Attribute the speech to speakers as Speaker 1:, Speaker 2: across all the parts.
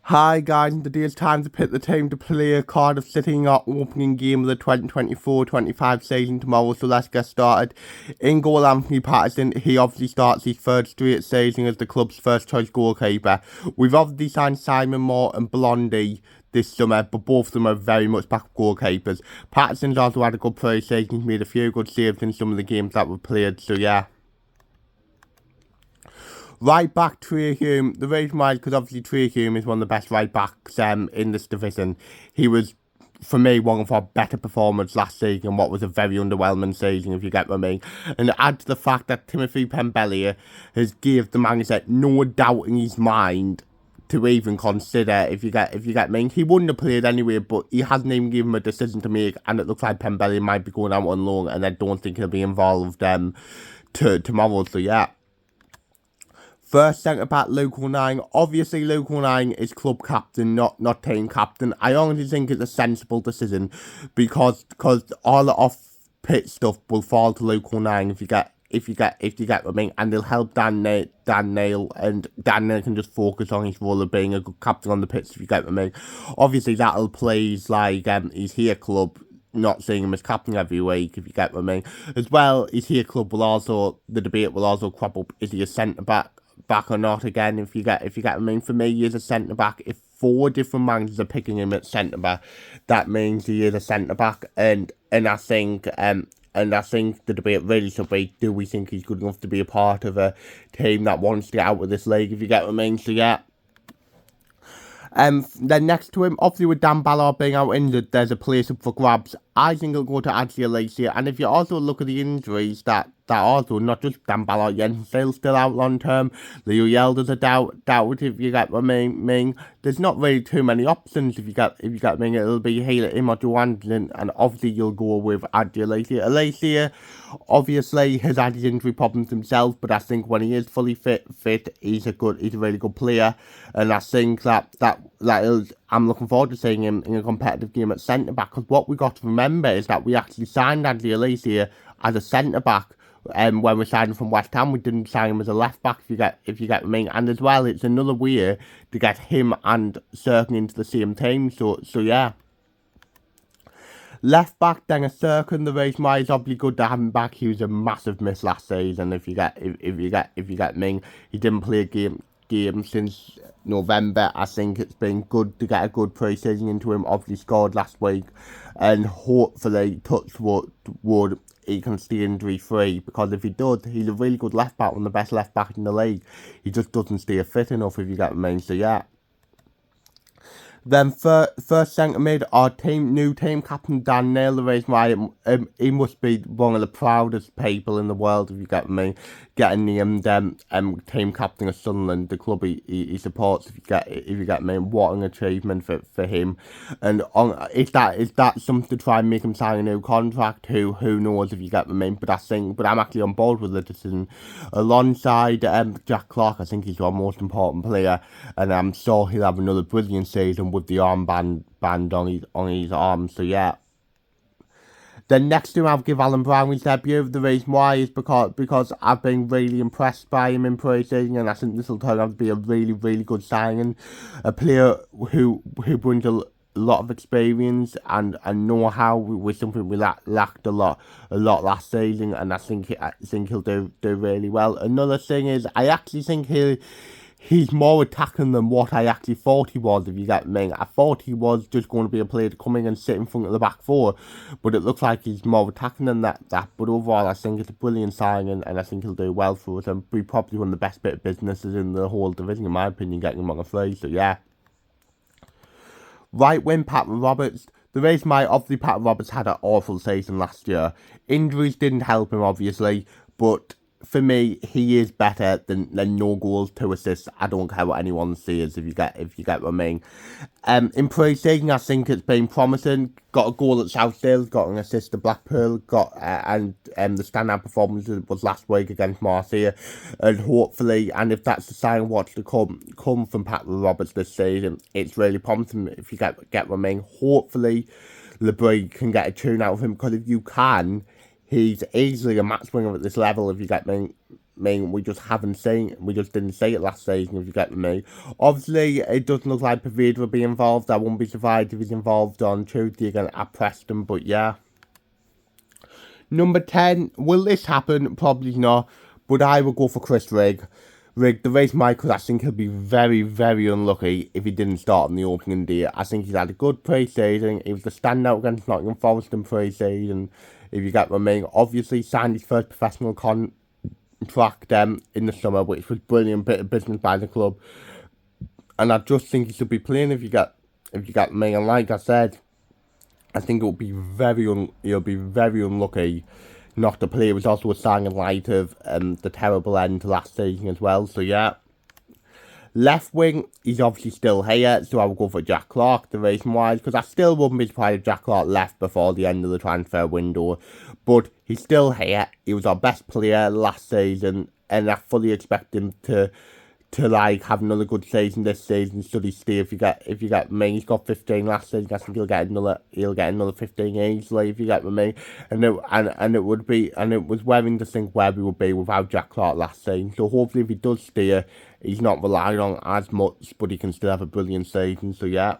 Speaker 1: Hi guys, and today it's time to pick the team to play Cardiff City in our opening game of the 2024-25 season tomorrow, so let's get started. In goal, Anthony Patterson. He obviously starts his third straight season as the club's first choice goalkeeper. We've obviously signed Simon Moore and Blondie this summer, but both of them are very much backup goalkeepers. Patterson's also had a good pre-season. He's made a few good saves in some of the games that were played, so yeah. Right back, Trey Hume. The reason why is because obviously Trey Hume is one of the best right backs in this division. He was, for me, one of our better performers last season, what was a very underwhelming season, if you get what I mean. And add to the fact that Timothy Pembele has gave the manager no doubt in his mind to even consider, if you get me. He wouldn't have played anyway, but he hasn't even given him a decision to make, and it looks like Pembele might be going out on loan, and I don't think he'll be involved tomorrow, so yeah. First centre-back, Local 9. Obviously, Local 9 is club captain, not team captain. I honestly think it's a sensible decision because all the off-pitch stuff will fall to Local 9 if you get what I mean, and they'll help Dan Neil, and Dan Neil can just focus on his role of being a good captain on the pitch, if you get what I mean. Obviously, that'll please his here club, not seeing him as captain every week, if you get what I mean. As well, his here club the debate will also crop up, is he a centre-back or not again, if you get what I mean. For me, he is a centre-back. If 4 different managers are picking him at centre-back, that means he is a centre-back, and I think the debate really should be, do we think he's good enough to be a part of a team that wants to get out of this league, if you get what I mean. So yeah. Then next to him, obviously with Dan Ballard being out injured, there's a place up for grabs. I think it'll go to Adji Alicia, and if you also look at the injuries that also, not just Dan Ballard, Jensen still out long term, Leo Yelder's a doubt, if you get what I mean. There's not really too many options, if you get what I mean. It'll be him or Joanne, and obviously you'll go with Adji Alicia. Alicia, obviously, has had his injury problems himself, but I think when he is fully fit, he's a really good player, and I think I'm looking forward to seeing him in a competitive game at centre-back, because what we got to remember is that we actually signed Andy Alicia as a centre-back when we signed him from West Ham. We didn't sign him as a left-back, if you get what I mean. And as well, it's another way to get him and Serkin into the same team, so yeah. Left back, then a Serkin. The reason why it's obviously good to have him back. He was a massive miss last season, if you get me. He didn't play a game since November. I think it's been good to get a good pre-season into him. Obviously scored last week, and hopefully, touch wood, he can stay injury free, because if he does, he's a really good left back, one of the best left backs in the league. He just doesn't stay fit enough, if you get what I mean. So yeah. Then first centre mid, our new team captain Dan Neil. The reason why he must be one of the proudest people in the world, if you get me, getting named team captain of Sunderland, the club he supports. If you get me, what an achievement for him. And is that something to try and make him sign a new contract? Who knows, if you get me? But I'm actually on board with the decision. Alongside Jack Clark, I think he's our most important player, and I'm sure he'll have another brilliant season with the armband on his arm. So yeah. Then next to him, I'll give Alan Brown his debut. The reason why is because I've been really impressed by him in pre-season, and I think this will turn out to be a really, really good signing. A player who brings a lot of experience and know-how, with something we lacked a lot last season, and I think he'll do really well. Another thing is, I actually think he's more attacking than what I actually thought he was, if you get me. I thought he was just going to be a player to come in and sit in front of the back 4, but it looks like he's more attacking than that. But overall, I think it's a brilliant signing, and I think he'll do well for us, and be probably one of the best bit of businesses in the whole division, in my opinion, getting him on a free. So yeah. Right wing, Pat Roberts. The reason why, obviously, Pat Roberts had an awful season last year. Injuries didn't help him, obviously, but for me, he is better than no goals, 2 assists. I don't care what anyone says, if you get what I mean. In pre-season, I think it's been promising. Got a goal at Southdale, got an assist to Blackpool, and the standout performance was last week against Marseille, and hopefully, and if that's the sign of what's to come from Pat Roberts this season, it's really promising, if you get what I mean. Hopefully, LeBron can get a tune out of him, because if you can, he's easily a match winner at this level, if you get me. mean, we just didn't see it last season, if you get me. Obviously, it doesn't look like Pavida will be involved. I wouldn't be surprised if he's involved on Tuesday again at Preston, but yeah. Number 10, will this happen? Probably not, but I will go for Chris Rigg. The reason why, because I think he'll be very, very unlucky if he didn't start on the opening day. I think he's had a good pre-season. He was the standout against Nottingham Forest in pre-season, if you get what I mean. Obviously, signed his first professional contract in the summer, which was brilliant bit of business by the club. And I just think he should be playing, if you get me. And like I said, I think he'll be very unlucky not to play. It was also a sign in light of the terrible end to last season as well. So yeah. Left wing, he's obviously still here, so I will go for Jack Clarke. The reason why is because I still wouldn't be surprised if Jack Clarke left before the end of the transfer window. But he's still here. He was our best player last season, and I fully expect him to like have another good season this season. Should he stay? If you get me, he's got 15 last season. I think he'll get another 15 easily, if you get me. And it was worrying to think where we would be without Jack Clarke last season. So hopefully, if he does stay, he's not relying on as much, but he can still have a brilliant season. So yeah.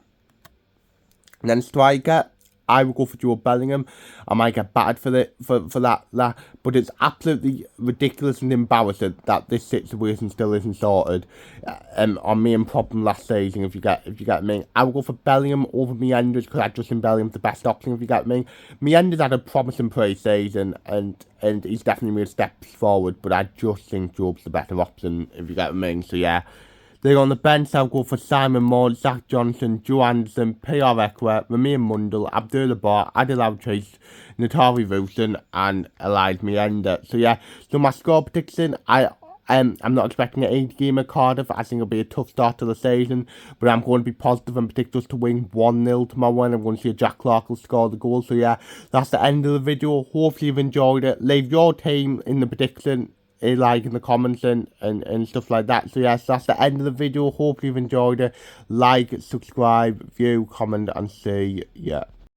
Speaker 1: And then striker, I will go for Joe Bellingham. I might get battered for that, but it's absolutely ridiculous and embarrassing that this situation still isn't sorted. Our main problem last season, if you get me, I will go for Bellingham over Meanders because I just think Bellingham's the best option, if you get me. Meanders had a promising pre-season and he's definitely made steps forward, but I just think Jobe's the better option, if you get me. So yeah. They're on the bench. I'll go for Simon Moore, Zach Johnson, Joe Anderson, P.R. Ekwa, Ramir Mundal, Abdullah Bar, Adil Chase, Natari Wilson, and Elijah Meander. So yeah, so my score prediction, I'm not expecting an 8 game at Cardiff. I think it'll be a tough start to the season, but I'm going to be positive and predict us to win 1-0 tomorrow, and I'm going to see Jack Clarke will score the goal. So yeah, that's the end of the video. Hopefully you've enjoyed it. Leave your team in the prediction, like in the comments and stuff like that. So yes, that's the end of the video. Hope you've enjoyed it. Like, subscribe, view, comment, and see ya.